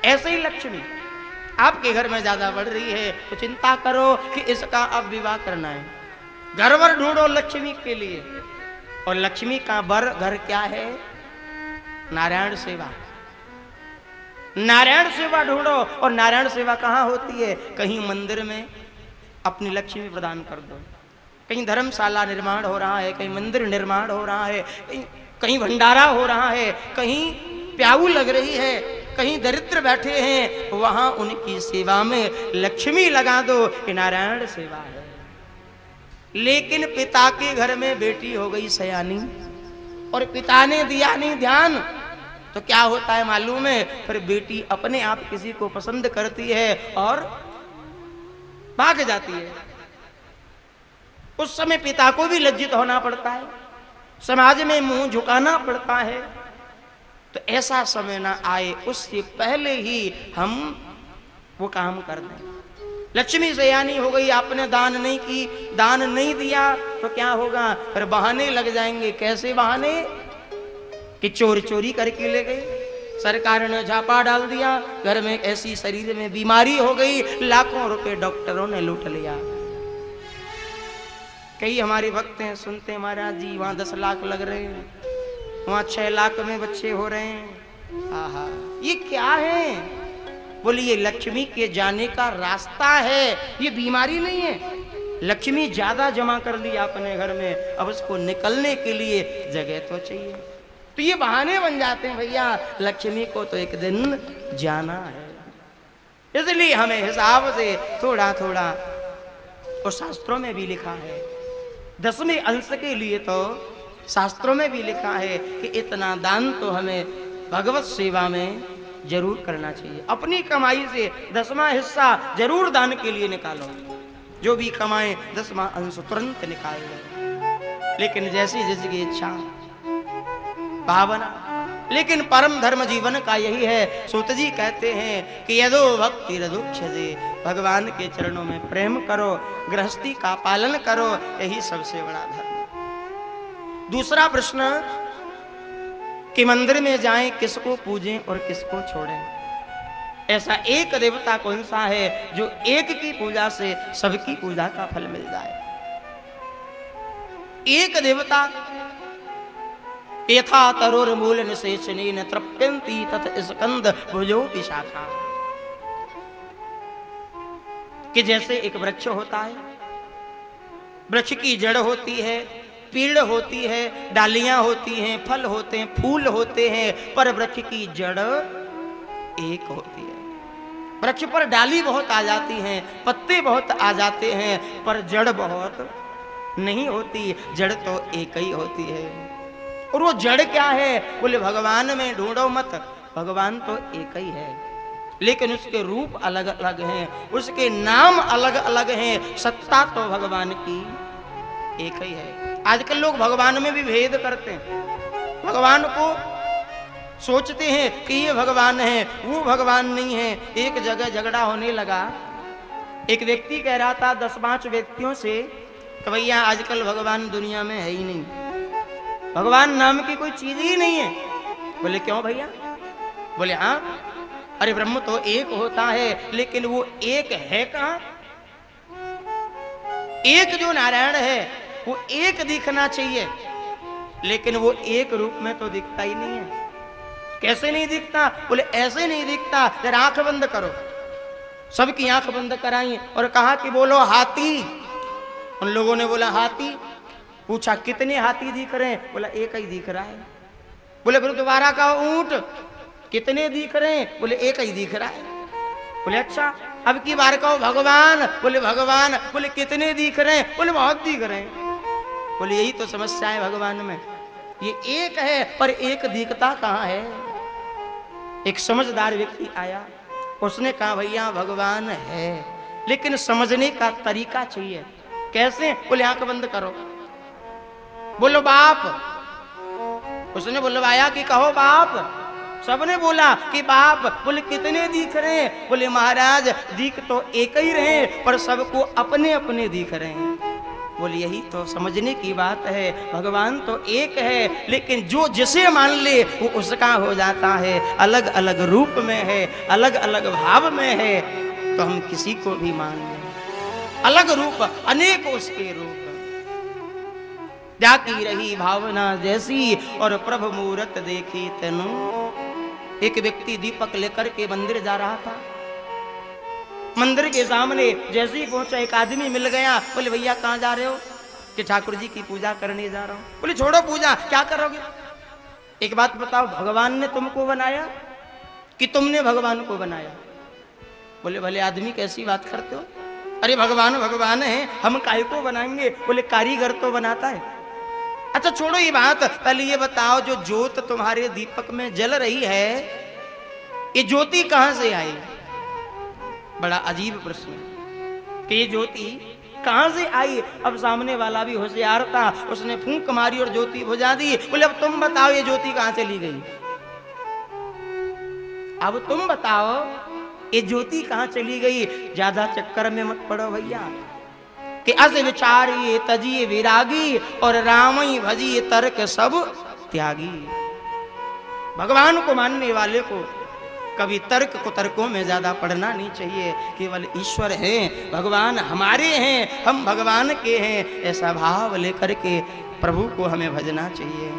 ऐसे ही लक्ष्मी आपके घर में ज्यादा बढ़ रही है तो चिंता करो कि इसका अब विवाह करना है। घर वर ढूंढो लक्ष्मी के लिए। और लक्ष्मी का वर घर क्या है? नारायण सेवा। नारायण सेवा ढूंढो। और नारायण सेवा कहाँ होती है? कहीं मंदिर में अपनी लक्ष्मी प्रदान कर दो, कहीं धर्मशाला निर्माण हो रहा है, कहीं मंदिर निर्माण हो रहा है, कहीं भंडारा हो रहा है, कहीं प्याऊ लग रही है, कहीं दरिद्र बैठे हैं, वहां उनकी सेवा में लक्ष्मी लगा दो। ये नारायण सेवा है। लेकिन पिता के घर में बेटी हो गई सयानी और पिता ने दिया नहीं ध्यान, तो क्या होता है मालूम है? फिर बेटी अपने आप किसी को पसंद करती है और भाग जाती है। उस समय पिता को भी लज्जित होना पड़ता है, समाज में मुंह झुकाना पड़ता है। तो ऐसा समय ना आए उससे पहले ही हम वो काम कर दें। लक्ष्मी सयानी हो गई, आपने दान नहीं की, दान नहीं दिया तो क्या होगा? फिर बहाने लग जाएंगे। कैसे बहाने? कि चोर चोरी करके ले गए, सरकार ने झापा डाल दिया, घर में ऐसी शरीर में बीमारी हो गई, लाखों रुपए डॉक्टरों ने लूट लिया। कई हमारे भक्त हैं, सुनते हैं महाराज जी वहां 10 लाख लग रहे हैं, वहां 6 लाख में बच्चे हो रहे हैं। आहा, ये क्या है? बोले ये लक्ष्मी के जाने का रास्ता है, ये बीमारी नहीं है। लक्ष्मी ज्यादा जमा कर ली अपने घर में, अब उसको निकलने के लिए जगह तो चाहिए। तो ये बहाने बन जाते हैं भैया, लक्ष्मी को तो एक दिन जाना है। इसलिए हमें हिसाब से थोड़ा थोड़ा, और शास्त्रों में भी लिखा है 10वें अंश के लिए तो शास्त्रों में भी लिखा है कि इतना दान तो हमें भगवत सेवा में जरूर करना चाहिए। अपनी कमाई से 10वां हिस्सा जरूर दान के लिए निकालो। जो भी कमाए 10वां अंश तुरंत निकाल लो, लेकिन जैसी जिसकी इच्छा भावना। लेकिन परम धर्म जीवन का यही है। सूत जी कहते हैं कि यदो भक्ति रदुक्षजे, भगवान के चरणों में प्रेम करो, गृहस्थी का पालन करो, यही सबसे बड़ा धर्म। दूसरा प्रश्न कि मंदिर में जाएं, किसको पूजें और किसको छोड़ें? ऐसा एक देवता कौन सा है जो एक की पूजा से सबकी पूजा का फल मिल जाए? एक देवता यथा तरोर मूल निशेषणेन तृप्यन्ति तत स्कंद भुजो विशाखा। कि जैसे एक वृक्ष होता है, वृक्ष की जड़ होती है, पेड़ होती है, डालियां होती हैं, फल होते हैं, फूल होते हैं, पर वृक्ष की जड़ एक होती है। वृक्ष पर डाली बहुत आ जाती हैं, पत्ते बहुत आ जाते हैं, पर जड़ बहुत नहीं होती। जड़ तो एक ही होती है। और वो जड़ क्या है? बोले भगवान में ढूंढो मत, भगवान तो एक ही है, लेकिन उसके रूप अलग अलग हैं, उसके नाम अलग अलग हैं, सत्ता तो भगवान की एक ही है। आजकल लोग भगवान में भी भेद करते हैं, भगवान को सोचते हैं कि ये भगवान है, वो भगवान नहीं है। एक जगह झगड़ा होने लगा, एक व्यक्ति कह रहा था 10-5 व्यक्तियों से कि भैया आजकल भगवान दुनिया में है ही नहीं, भगवान नाम की कोई चीज ही नहीं है। बोले क्यों भैया? बोले हाँ, अरे ब्रह्म तो एक होता है, लेकिन वो एक है कहां? एक जो नारायण है वो एक दिखना चाहिए, लेकिन वो एक रूप में तो दिखता ही नहीं है। कैसे नहीं दिखता? बोले ऐसे नहीं दिखता, जरा आंख बंद करो। सबकी आंख बंद कराई और कहा कि बोलो हाथी। उन लोगों ने बोला हाथी। पूछा कितने हाथी दिख रहे हैं? बोला एक ही दिख रहा है। बोले फिर दोबारा कहो ऊंट। कितने दिख रहे हैं? बोले एक ही दिख रहा है। बोले अच्छा, अब की बार कहो भगवान। बोले भगवान। बोले कितने दिख रहे हैं? बोले बहुत दिख रहे हैं। बोले यही तो समस्या है भगवान में, ये एक है पर एक दिखता कहाँ है? एक समझदार व्यक्ति आया, उसने कहा भैया भगवान है, लेकिन समझने का तरीका चाहिए। कैसे? बोले आंख बंद करो, बोलो बाप। उसने बुलवाया कि कहो बाप। सबने बोला कि बाप। बोले कितने दिख रहे हैं? बोले महाराज दिख तो एक ही रहे, पर सबको अपने अपने दिख रहे हैं। बोले यही तो समझने की बात है, भगवान तो एक है, लेकिन जो जिसे मान ले वो उसका हो जाता है। अलग अलग रूप में है, अलग अलग भाव में है, तो हम किसी को भी मान लें। अलग रूप अनेक उसके रूप, जाती रही भावना जैसी और प्रभु मूरत देखी तेनु। एक व्यक्ति दीपक लेकर के मंदिर जा रहा था। मंदिर के सामने जैसे ही पहुंचा एक आदमी मिल गया। बोले भैया कहाँ जा रहे हो? कि ठाकुर जी की पूजा करने जा रहा हूं। बोले छोड़ो पूजा, क्या करोगे? एक बात बताओ, भगवान ने तुमको बनाया कि तुमने भगवान को बनाया? बोले भले आदमी कैसी बात करते हो, अरे भगवान भगवान है, हम काहे को बनाएंगे? बोले कारीगर तो बनाता है। अच्छा छोड़ो ये बात, पहले ये बताओ जो ज्योत तुम्हारे दीपक में जल रही है, ये ज्योति कहां से आई? बड़ा अजीब प्रश्न कि ये ज्योति कहां से आई? अब सामने वाला भी होशियार था, उसने फूंक मारी और ज्योति बुझा दी। बोले अब तुम बताओ ये ज्योति कहां चली गई? अब तुम बताओ ये ज्योति कहां चली गई? ज्यादा चक्कर में मत पड़ो भैया कि अस विचारिए तजिए विरागी और रामई भजिए तर्क सब त्यागी। भगवान को मानने वाले को कभी तर्क को तर्कों में ज्यादा पढ़ना नहीं चाहिए। केवल ईश्वर हैं, भगवान हमारे हैं, हम भगवान के हैं, ऐसा भाव लेकर के प्रभु को हमें भजना चाहिए।